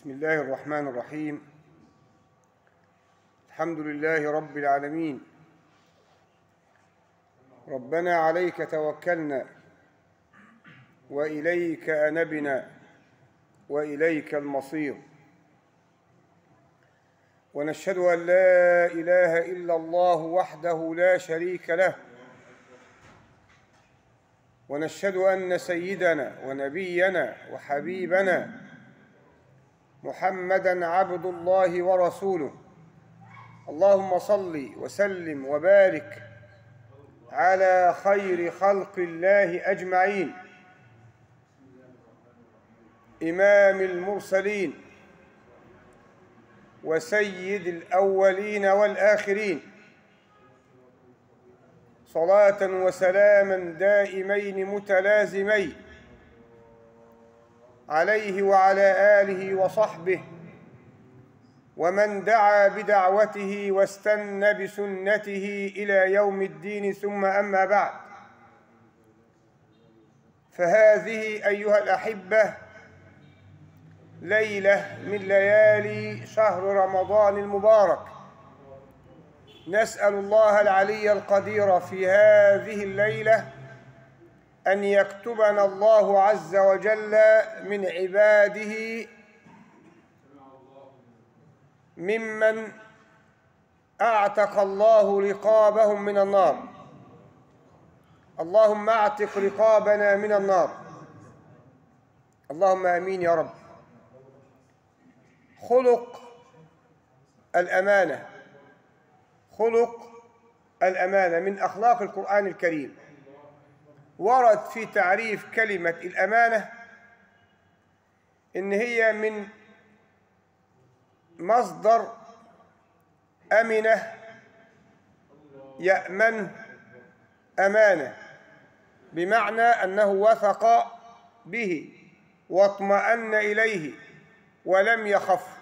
بسم الله الرحمن الرحيم. الحمد لله رب العالمين. ربنا عليك توكلنا وإليك أنبنا وإليك المصير، ونشهد أن لا إله إلا الله وحده لا شريك له، ونشهد أن سيدنا ونبينا وحبيبنا محمدًا عبد الله ورسوله. اللهم صل وسلم وبارك على خير خلق الله أجمعين، إمام المرسلين وسيد الأولين والآخرين، صلاة وسلاما دائمين متلازمين عليه وعلى آله وصحبه ومن دعا بدعوته واستنى بسنته إلى يوم الدين، ثم أما بعد، فهذه أيها الأحبة ليلة من ليالي شهر رمضان المبارك. نسأل الله العلي القدير في هذه الليلة أن يكتبنا الله عز وجل من عباده ممن أعتق الله رقابهم من النار. اللهم أعتق رقابنا من النار، اللهم آمين يا رب. خلق الأمانة، خلق الأمانة من أخلاق القرآن الكريم. ورد في تعريف كلمة الأمانة إن هي من مصدر أمنة يأمن أمانة، بمعنى أنه وثق به واطمأن إليه ولم يخف.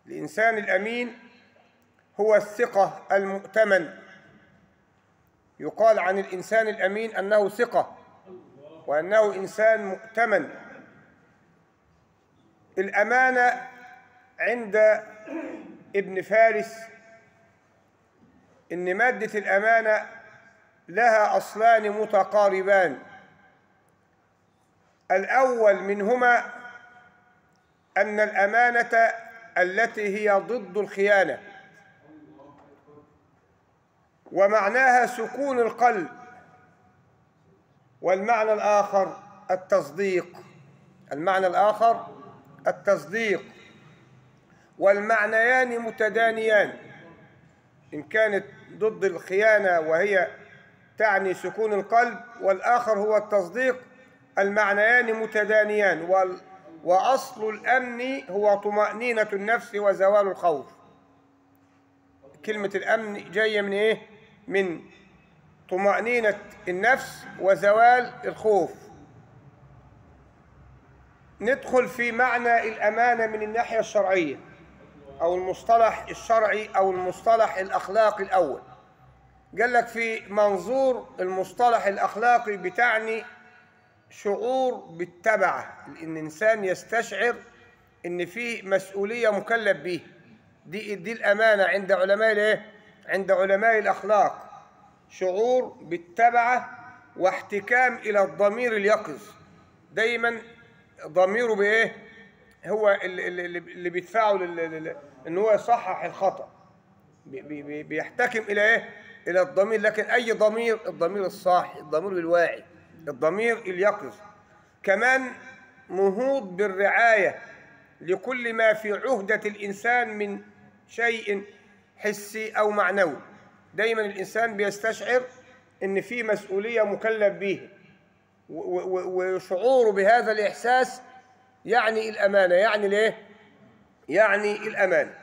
الإنسان الأمين هو الثقة المؤتمن. يقال عن الإنسان الأمين أنه ثقة وأنه إنسان مؤتمن. الأمانة عند ابن فارس إن مادة الأمانة لها أصلان متقاربان. الأول منهما أن الأمانة التي هي ضد الخيانة، ومعناها سكون القلب، والمعنى الآخر التصديق. المعنى الآخر التصديق، والمعنيان متدانيان. إن كانت ضد الخيانة وهي تعني سكون القلب، والآخر هو التصديق، المعنيان متدانيان. وأصل الأمن هو طمأنينة النفس وزوال الخوف. كلمة الأمن جاية من إيه؟ من طمأنينة النفس وزوال الخوف. ندخل في معنى الأمانة من الناحية الشرعية أو المصطلح الشرعي أو المصطلح الأخلاقي الأول. قال لك في منظور المصطلح الأخلاقي بتعني شعور بالتبعة، إن الإنسان يستشعر إن فيه مسؤولية مكلف به. دي الأمانة عند علماء الإيه؟ عند علماء الأخلاق، شعور بالتبعة واحتكام إلى الضمير اليقظ. دايما ضميره بإيه؟ هو اللي بيدفعه إن هو يصحح الخطأ، بيحتكم إلى إيه؟ إلى الضمير. لكن أي ضمير؟ الضمير الصاحي، الضمير الواعي، الضمير اليقظ. كمان مهوط بالرعاية لكل ما في عهدة الإنسان من شيء حسي أو معنوي. دايما الإنسان بيستشعر إن في مسؤولية مكلف به، وشعوره بهذا الإحساس يعني الأمانة. يعني ليه؟ يعني الأمانة.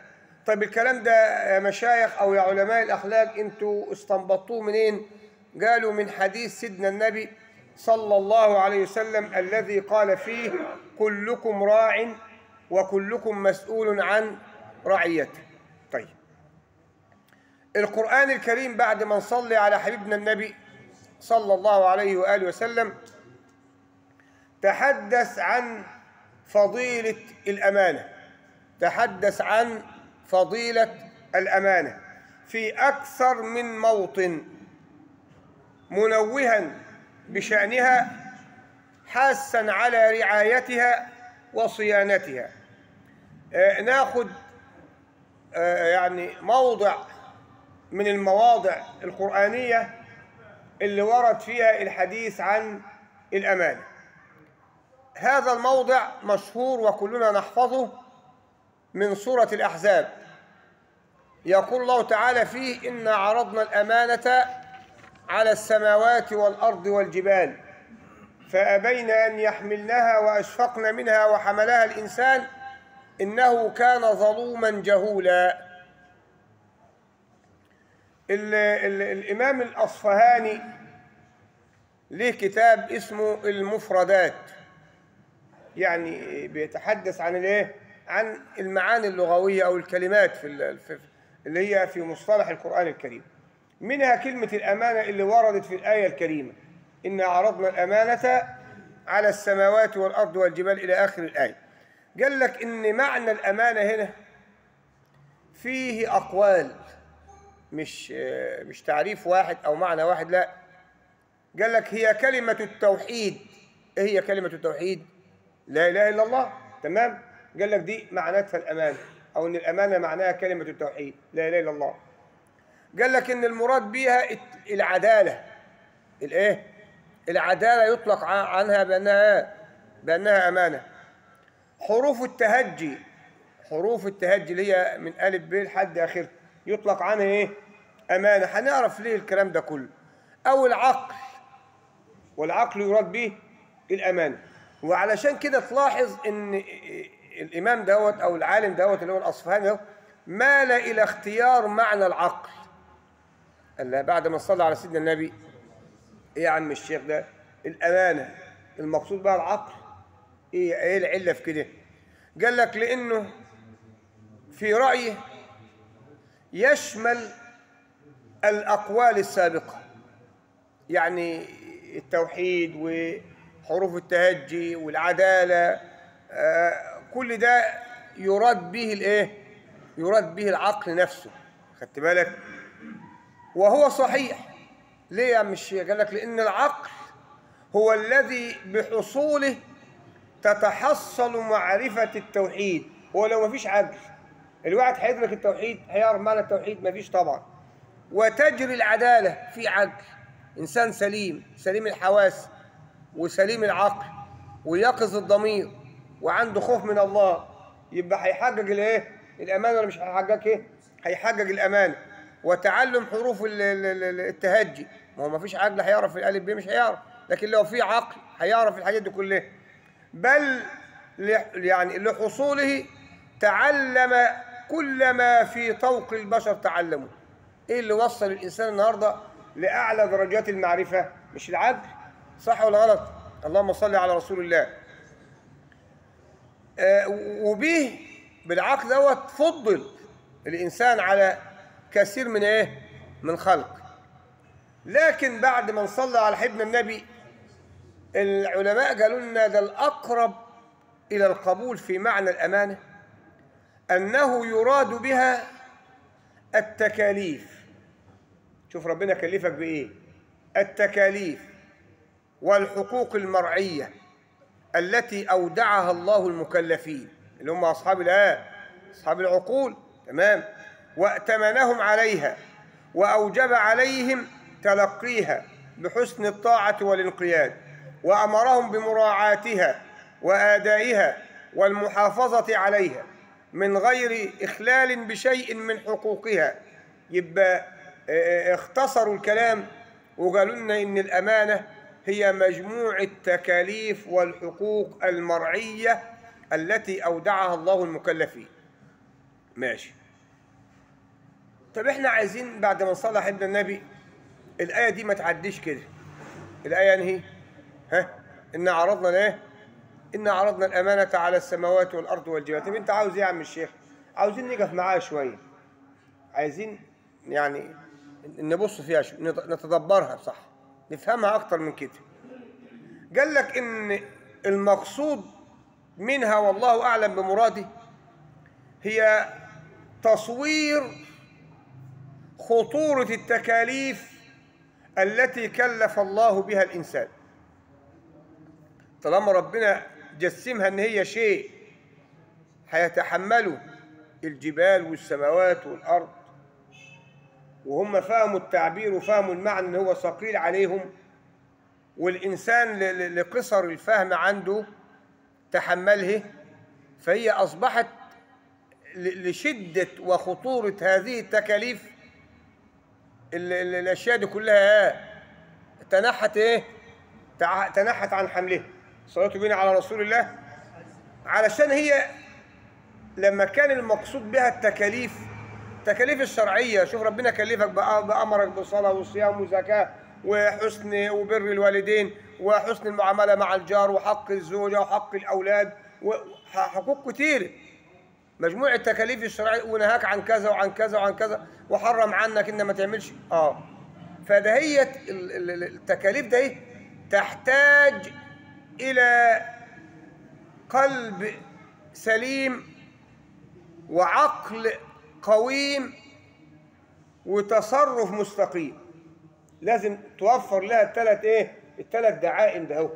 طيب الكلام ده يا مشايخ أو يا علماء الأخلاق أنتوا استنبطوه منين؟ قالوا من حديث سيدنا النبي صلى الله عليه وسلم الذي قال فيه: كلكم راع وكلكم مسؤول عن رعيته. طيب القرآن الكريم بعد ما نصلي على حبيبنا النبي صلى الله عليه وآله وسلم تحدث عن فضيلة الأمانة. تحدث عن فضيلة الأمانة في أكثر من موطن، منوها بشأنها، حاثا على رعايتها وصيانتها. ناخد يعني موضع من المواضع القرآنية اللي ورد فيها الحديث عن الأمانة. هذا الموضع مشهور وكلنا نحفظه، من سورة الأحزاب. يقول الله تعالى فيه: إنا عرضنا الأمانة على السماوات والأرض والجبال فأبين أن يحملنها وأشفقن منها وحملها الإنسان إنه كان ظلوما جهولا. الإمام الأصفهاني له كتاب اسمه المفردات، يعني بيتحدث عن الايه؟ عن المعاني اللغوية أو الكلمات اللي هي في مصطلح القرآن الكريم. منها كلمة الأمانة اللي وردت في الآية الكريمة: إنا عرضنا الأمانة على السماوات والأرض والجبال إلى آخر الآية. قال لك إن معنى الأمانة هنا فيه أقوال، مش تعريف واحد أو معنى واحد، لا. قال لك هي كلمة التوحيد. إيه هي كلمة التوحيد؟ لا إله إلا الله، تمام؟ قال لك دي معناتها الأمانة، أو إن الأمانة معناها كلمة التوحيد، لا إله إلا الله. قال لك إن المراد بها العدالة. الإيه؟ العدالة يطلق عنها بأنها أمانة. حروف التهجي اللي هي من ألف ب لحد آخر يطلق عنها إيه؟ أمانة. هنعرف ليه الكلام ده كله. أو العقل، والعقل يراد به الأمانة. وعلشان كده تلاحظ إن الإمام دوت أو العالم دوت اللي هو الأصفهاني دوت مال إلى اختيار معنى العقل. قال بعد ما صلى على سيدنا النبي: إيه يا عم الشيخ ده؟ الأمانة المقصود بها العقل؟ إيه العلة في كده؟ قال لك لأنه في رأيه يشمل الأقوال السابقة، يعني التوحيد وحروف التهجي والعدالة، كل ده يراد به الإيه؟ يراد به العقل نفسه. خدت بالك؟ وهو صحيح. ليه يا عم الشيخ؟ قال لك لأن العقل هو الذي بحصوله تتحصل معرفة التوحيد. هو لو ما فيش عقل الواحد هيدرك التوحيد؟ هيعرف معنى التوحيد؟ ما فيش طبعا. وتجري العدالة في عقل، إنسان سليم الحواس وسليم العقل ويقظ الضمير وعنده خوف من الله، يبقى هيحقق الايه؟ الأمانة ولا مش هيحقق ايه؟ هيحقق الأمانة. وتعلم حروف التهجي، ما هو ما فيش عقل هيعرف الألف ب، مش هيعرف. لكن لو في عقل هيعرف الحاجات دي كلها. بل يعني لحصوله تعلم كل ما في طوق البشر تعلمه. ايه اللي وصل الانسان النهارده لاعلى درجات المعرفه؟ مش العقل؟ صح ولا غلط؟ اللهم صل على رسول الله. وبه بالعقل دوت فضل الانسان على كثير من ايه؟ من خلق. لكن بعد ما نصلي على حبنا النبي، العلماء قالوا لنا ده الأقرب إلى القبول في معنى الأمانة أنه يراد بها التكاليف. شوف ربنا كلفك بإيه؟ التكاليف والحقوق المرعية التي أودعها الله المكلفين، اللي هم أصحاب العقول، تمام؟ وائتمنهم عليها وأوجب عليهم تلقيها بحسن الطاعة والانقياد، وأمرهم بمراعاتها وآدائها والمحافظة عليها من غير إخلال بشيء من حقوقها. يبقى اختصروا الكلام وقالوا لنا إن الأمانة هي مجموع التكاليف والحقوق المرعية التي أودعها الله المكلفين. ماشي. طب احنا عايزين بعد ما نصلي حبنا النبي الآية دي ما تعديش كده. الآية انهي؟ إنا عرضنا الايه؟ إنا عرضنا الأمانة على السماوات والأرض والجبال. طب أنت عاوز إيه يا عم الشيخ؟ عاوزين نقف معاها شوية، عايزين يعني نبص فيها نتدبرها صح، نفهمها أكتر من كده. قال لك إن المقصود منها والله أعلم بمراده هي تصوير خطورة التكاليف التي كلف الله بها الإنسان. طالما ربنا جسمها إن هي شيء هيتحمله الجبال والسماوات والأرض، وهم فهموا التعبير وفهموا المعنى إن هو ثقيل عليهم، والإنسان لقصر الفهم عنده تحمله، فهي أصبحت لشدة وخطورة هذه التكاليف الأشياء دي كلها تنحت تنحت عن حملها. صلاة بنا على رسول الله. علشان هي لما كان المقصود بها التكاليف الشرعية، شوف ربنا كلفك بأمرك بالصلاة والصيام والزكاة وحسن وبر الوالدين وحسن المعاملة مع الجار وحق الزوجة وحق الأولاد وحقوق كتيرة، مجموعة التكاليف الشرعية، ونهاك عن كذا وعن كذا وعن كذا وحرم عنك إن ما تعملش. فدهية التكاليف دي تحتاج إلى قلب سليم وعقل قويم وتصرف مستقيم. لازم توفر لها الثلاث دعائم ده.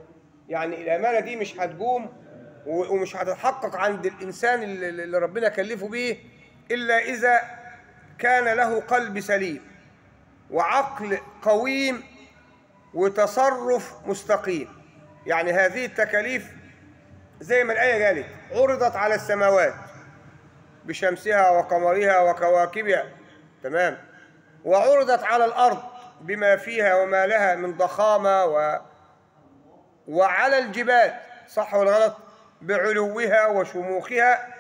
يعني الأمانة دي مش هتقوم ومش هتتحقق عند الإنسان اللي ربنا كلفه بيه إلا إذا كان له قلب سليم وعقل قويم وتصرف مستقيم. يعني هذه التكاليف زي ما الآية قالت عرضت على السماوات بشمسها وقمرها وكواكبها، تمام، وعرضت على الأرض بما فيها وما لها من ضخامة وعلى الجبال، صح ولا غلط، بعلوها وشموخها.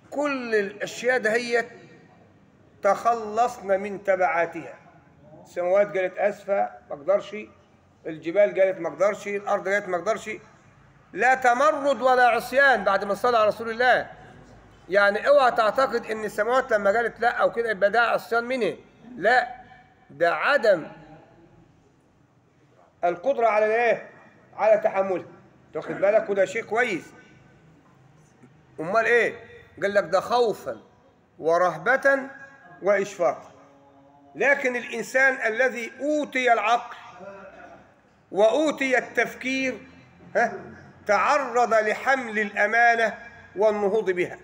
كل الأشياء دهيت تخلصنا من تبعاتها. السماوات قالت أسفة ما اقدرش، الجبال قالت ما اقدرش، الأرض قالت ما اقدرش. لا تمرد ولا عصيان بعد ما صلى على رسول الله. يعني اوعى تعتقد ان السماوات لما قالت لا او كده يبقى ده عصيان منه، لا، ده عدم القدرة على على تحملها. تاخد بالك؟ وده شيء كويس. امال قال لك ده خوفا ورهبة وإشفاقا. لكن الإنسان الذي أوتي العقل وأوتي التفكير تعرض لحمل الأمانة والنهوض بها،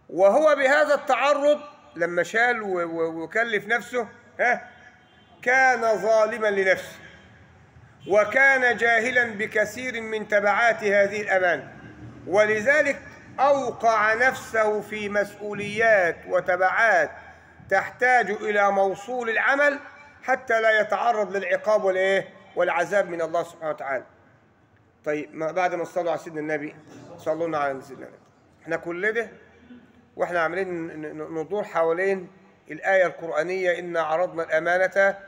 وهو بهذا التعرض لما شال وكلف نفسه كان ظالما لنفسه وكان جاهلا بكثير من تبعات هذه الأمانة، ولذلك أوقع نفسه في مسؤوليات وتبعات تحتاج إلى موصول العمل حتى لا يتعرض للعقاب والعذاب من الله سبحانه وتعالى. طيب بعد ما صلوا على سيدنا النبي، صلونا على سيدنا النبي، احنا كل ده واحنا عاملين ندور حوالين الآية القرآنية إنا عرضنا الأمانة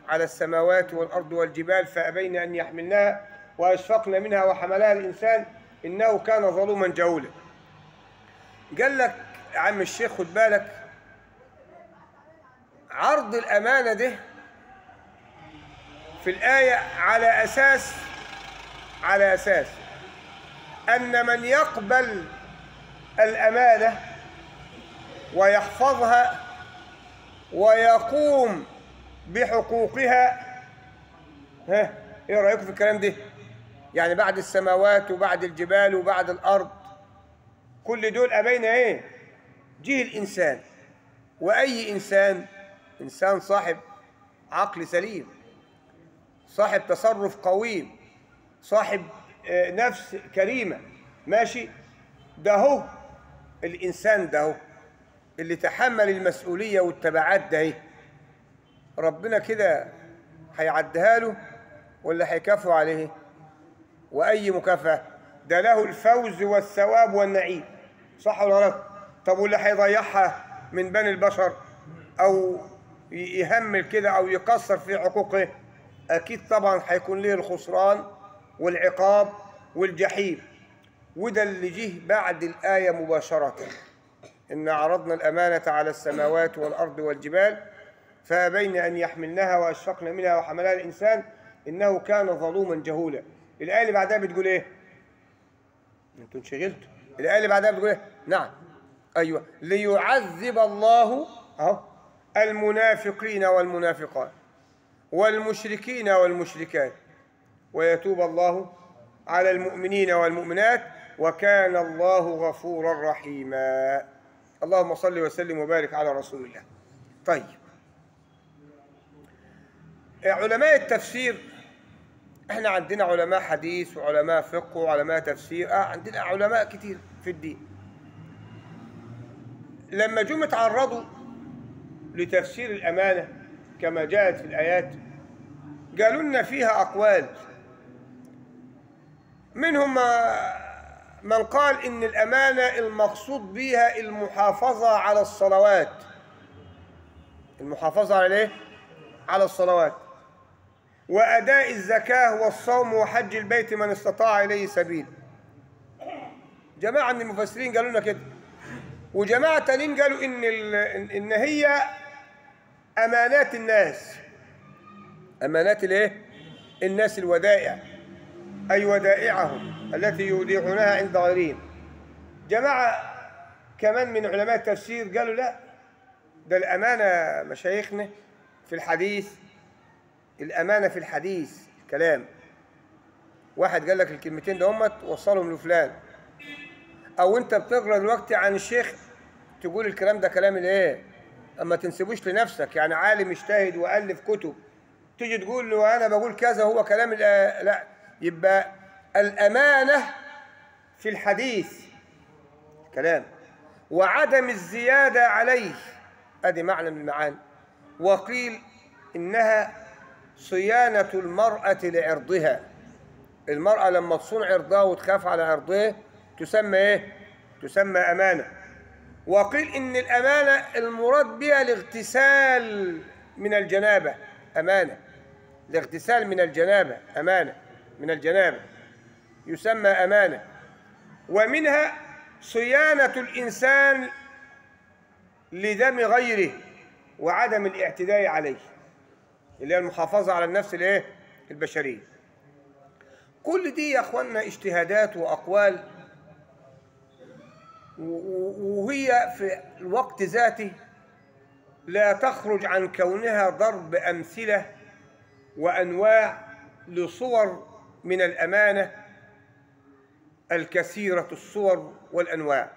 على السماوات والأرض والجبال فأبين أن يحملناها وأشفقن منها وحملها الإنسان إنه كان ظلوما جهولا. قال لك عم الشيخ خد بالك، عرض الأمانة ده في الآية على أساس أن من يقبل الأمانة ويحفظها ويقوم بحقوقها، ايه رأيكم في الكلام ده؟ يعني بعد السماوات وبعد الجبال وبعد الأرض كل دول أبين جه الإنسان، وأي إنسان صاحب عقل سليم، صاحب تصرف قويم، صاحب نفس كريمة، ماشي، ده هو الإنسان ده هو اللي تحمل المسؤولية والتبعات ده. ربنا كده هيعديها له ولا هيكافئ عليه؟ وأي مكافأة؟ ده له الفوز والثواب والنعيم، صح ولا غلط؟ طب واللي هيضيعها من بني البشر أو يهمل كده أو يقصر في حقوقه، أكيد طبعا هيكون له الخسران والعقاب والجحيم. وده اللي جه بعد الآية مباشرة، إن عرضنا الأمانة على السماوات والأرض والجبال فأبين أن يحملنها وأشفقن منها وحملها الإنسان إنه كان ظلوما جهولا. الآية اللي بعدها بتقول إيه؟ أنتوا انشغلتوا. الآية اللي بعدها بتقول إيه؟ نعم، أيوه، ليعذب الله أهو المنافقين والمنافقات والمشركين والمشركات ويتوب الله على المؤمنين والمؤمنات وكان الله غفورا رحيما. اللهم صل وسلم وبارك على رسول الله. طيب، علماء التفسير، احنا عندنا علماء حديث وعلماء فقه وعلماء تفسير، عندنا علماء كتير في الدين. لما جم اتعرضوا لتفسير الأمانة كما جاءت في الآيات قالوا لنا فيها أقوال، منهم من قال إن الأمانة المقصود بها المحافظة على الصلوات. المحافظة على إيه؟ على الصلوات، وأداء الزكاة والصوم وحج البيت من استطاع إليه سبيل. جماعة من المفسرين قالوا لنا كده، وجماعة تانيين قالوا إن هي أمانات الناس. أمانات الإيه؟ الناس، الودائع، أي ودائعهم التي يوديعونها عند غيرهم. جماعة كمان من علماء التفسير قالوا لا، ده الأمانة مشايخنا في الحديث، الأمانة في الحديث كلام، واحد قال لك الكلمتين ده هم توصلهم لفلان، أو أنت بتقرأ دلوقتي عن الشيخ تقول الكلام ده كلام الإيه؟ أما تنسبوش لنفسك، يعني عالم اجتهد وألف كتب تيجي تقول له أنا بقول كذا هو كلام لا، يبقى الأمانة في الحديث كلام، وعدم الزيادة عليه، أدي معنى من المعاني. وقيل إنها صيانة المرأة لعرضها، المرأة لما تصون عرضها وتخاف على عرضها تسمى إيه؟ تسمى أمانة. وقيل إن الأمانة المراد بها الاغتسال من الجنابة، أمانة، الاغتسال من الجنابة، أمانة من الجنابة يسمى أمانة. ومنها صيانة الإنسان لدم غيره وعدم الاعتداء عليه، اللي هي المحافظة على النفس الايه؟ البشرية. كل دي يا اخوانا اجتهادات وأقوال، وهي في الوقت ذاته لا تخرج عن كونها ضرب أمثلة وأنواع لصور من الأمانة الكثيرة الصور والأنواع.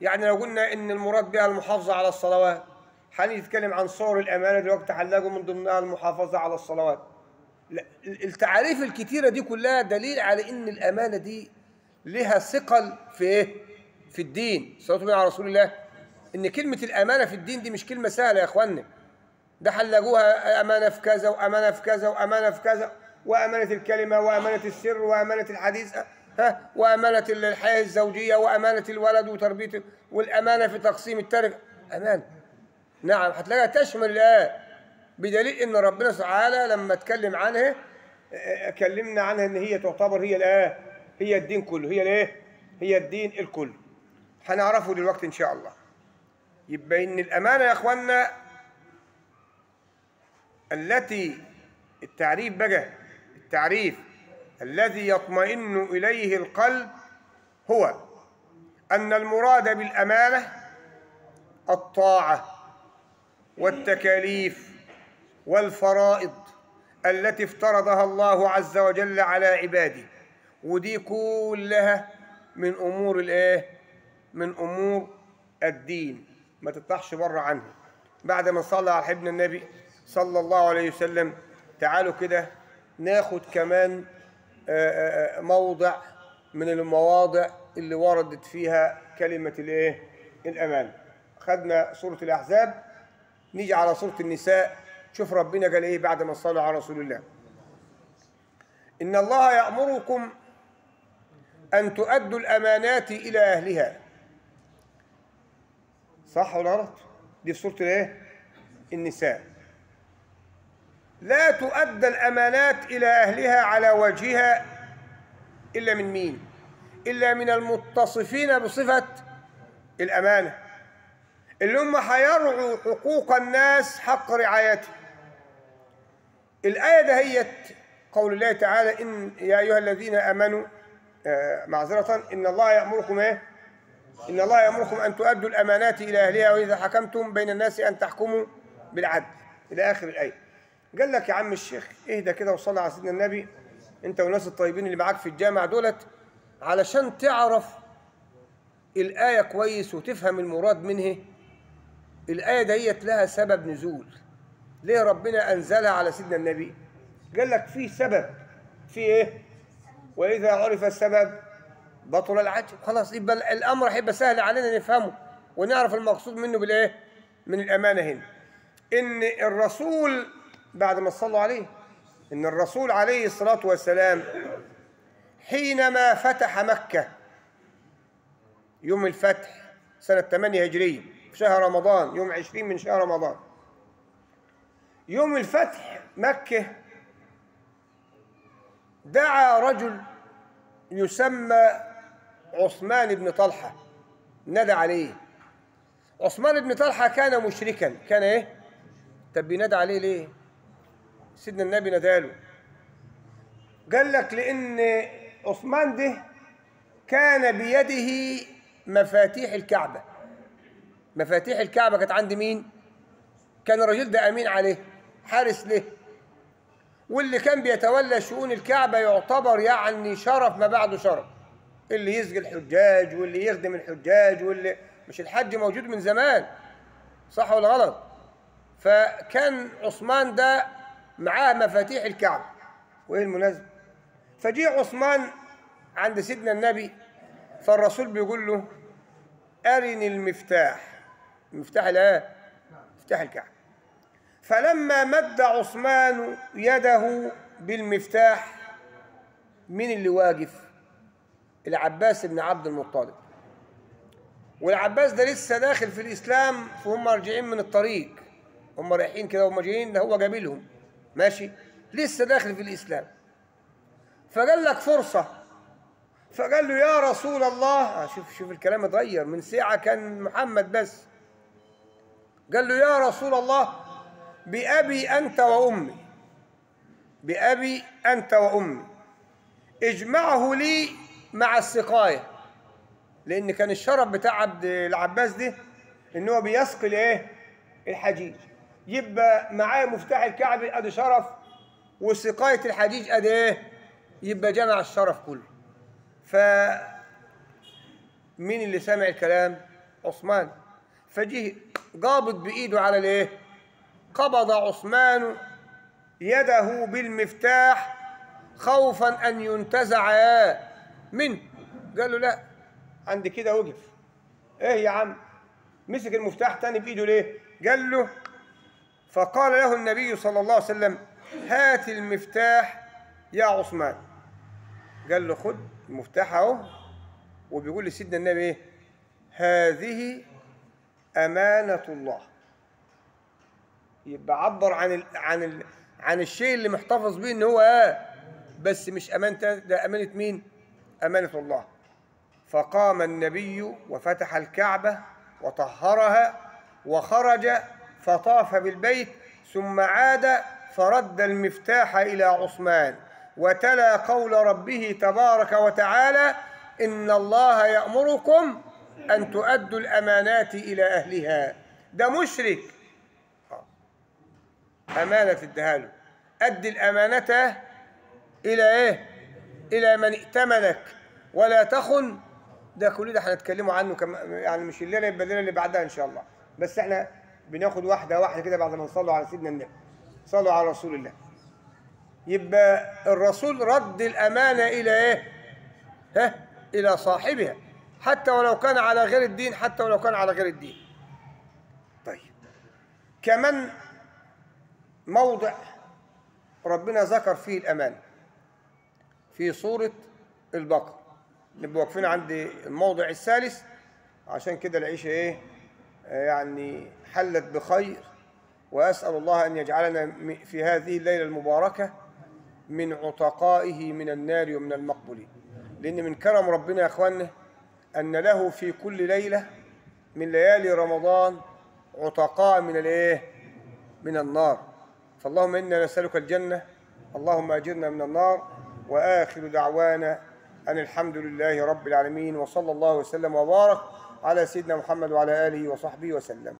يعني لو قلنا إن المراد بها المحافظة على الصلوات، هنتكلم عن صور الأمانة دلوقتي هنلاقوا من ضمنها المحافظة على الصلوات. التعاريف الكتيرة دي كلها دليل على إن الأمانة دي لها ثقل في إيه؟ في الدين. صلى الله على رسول الله، إن كلمة الأمانة في الدين دي مش كلمة سهلة يا إخوانا، ده هنلاقوها أمانة في كذا وأمانة في كذا وأمانة في كذا، وأمانة الكلمة وأمانة السر وأمانة الحديث، وأمانة الحياة الزوجية وأمانة الولد وتربيته، والأمانة في تقسيم التركة، أمانة. نعم، هتلاقيها تشمل الآية، بدليل إن ربنا تعالى لما اتكلم عنها كلمنا عنها إن هي تعتبر هي الآية، هي الدين كله، هي الإيه؟ هي الدين الكل. هنعرفه دلوقتي إن شاء الله. يبقى إن الأمانة يا إخوانا التي التعريف بقى، التعريف الذي يطمئن إليه القلب هو أن المراد بالأمانة الطاعة والتكاليف والفرائض التي افترضها الله عز وجل على عباده، ودي كلها من أمور الإيه؟ من أمور الدين، ما تطلعش بره عنها. بعد ما صلى على حبيبنا النبي صلى الله عليه وسلم، تعالوا كده ناخد كمان موضع من المواضع اللي وردت فيها كلمة الايه؟ الأمانة. خدنا سورة الأحزاب، نيجي على سورة النساء، شوف ربنا قال ايه بعد ما صلى على رسول الله. إن الله يأمركم أن تؤدوا الأمانات إلى أهلها. صح ولا غلط؟ دي في سورة الايه؟ النساء. لا تؤدى الأمانات إلى أهلها على وجهها إلا من مين؟ إلا من المتصفين بصفة الأمانة، اللي هم هيرعوا حقوق الناس حق رعايته. الآية دهيت قول الله تعالى: إن يا أيها الذين آمنوا، معذرة، إن الله يأمركم إيه؟ إن الله يأمركم أن تؤدوا الأمانات إلى أهلها وإذا حكمتم بين الناس أن تحكموا بالعدل، إلى آخر الآية. قال لك يا عم الشيخ اهدى كده وصلي على سيدنا النبي أنت والناس الطيبين اللي معاك في الجامع دولت، علشان تعرف الآية كويس وتفهم المراد منها. الآية ديت لها سبب نزول، ليه ربنا أنزلها على سيدنا النبي؟ قال لك في سبب، في إيه؟ وإذا عرف السبب بطل العجب. خلاص يبقى الأمر هيبقى سهل علينا نفهمه ونعرف المقصود منه بالإيه؟ من الأمانة هنا. إن الرسول بعد ما صلوا عليه، إن الرسول عليه الصلاة والسلام حينما فتح مكة يوم الفتح سنة 8 هجرية في شهر رمضان، يوم 20 من شهر رمضان، يوم الفتح مكة، دعا رجل يسمى عثمان بن طلحة، ندى عليه. عثمان بن طلحة كان مشركا، كان ايه؟ طب بينادى عليه ليه؟ سيدنا النبي نداله. قال لك لأن عثمان ده كان بيده مفاتيح الكعبة. مفاتيح الكعبة كانت عند مين؟ كان الرجل ده أمين عليه، حارس له، واللي كان بيتولى شؤون الكعبة يعتبر يعني شرف ما بعده شرف، اللي يسقي الحجاج واللي يخدم الحجاج، واللي مش الحج موجود من زمان، صح ولا غلط؟ فكان عثمان ده معاه مفاتيح الكعبة. وإيه المناسبة؟ فجاء عثمان عند سيدنا النبي، فالرسول بيقول له أرني المفتاح. المفتاح الايه؟ مفتاح الكعبة. فلما مد عثمان يده بالمفتاح، مين اللي واقف؟ العباس بن عبد المطلب. والعباس ده لسه داخل في الإسلام، فهم راجعين من الطريق، هم رايحين كده وهم جايين، هو قابلهم ماشي، لسه داخل في الإسلام. فقال لك فرصة، فقال له يا رسول الله، شوف الكلام اتغير، من ساعة كان محمد بس، قال له يا رسول الله بأبي أنت وأمي، بأبي أنت وأمي اجمعه لي مع السقاية. لأن كان الشرف بتاع عبد العباس ده إن هو بيسقي الإيه؟ الحجيج، يبقى معاه مفتاح الكعبة أدي شرف، وسقاية الحجيج أدي إيه؟ يبقى جمع الشرف كله. فمين اللي سمع الكلام؟ عثمان. فجه قابض بإيده على الإيه؟ قبض عثمان يده بالمفتاح خوفا أن ينتزع منه. قال له لا، عند كده وقف. إيه يا عم؟ مسك المفتاح تاني بإيده ليه؟ قال له، فقال له النبي صلى الله عليه وسلم هات المفتاح يا عثمان. قال له خد المفتاح اهو. وبيقول لسيدنا النبي ايه؟ هذه أمانة الله. يبقى عبر عن الشيء اللي محتفظ بيه ان هو بس مش امانته، ده امانة مين؟ أمانة الله. فقام النبي وفتح الكعبة وطهرها وخرج فطاف بالبيت، ثم عاد فرد المفتاح إلى عثمان وتلا قول ربه تبارك وتعالى إن الله يأمركم أن تؤدوا الأمانات إلى أهلها. ده مشرك، أمانة اديها له، أدي الأمانة إلى إيه؟ إلى من ائتمنك ولا تخن. ده كل ده هنتكلموا عنه يعني مش الليلة، يبقى الليلة اللي بعدها إن شاء الله، بس إحنا بناخد واحدة واحدة كده بعد ما نصلوا على سيدنا النبي، صلوا على رسول الله. يبقى الرسول رد الأمانة إلى إيه؟ إلى صاحبها، حتى ولو كان على غير الدين، حتى ولو كان على غير الدين. طيب كمان موضع ربنا ذكر فيه الأمانة في سورة البقرة، نبقى واقفين عند الموضع الثالث، عشان كده العيشة إيه؟ يعني حلت بخير. وأسأل الله أن يجعلنا في هذه الليلة المباركة من عتقائه من النار ومن المقبولين. لأن من كرم ربنا يا أخوانا أن له في كل ليلة من ليالي رمضان عتقاء من الإيه؟ من النار. فاللهم إنا نسألك الجنة، اللهم أجرنا من النار. وآخر دعوانا أن الحمد لله رب العالمين، وصلى الله وسلم وبارك على سيدنا محمد وعلى آله وصحبه وسلم.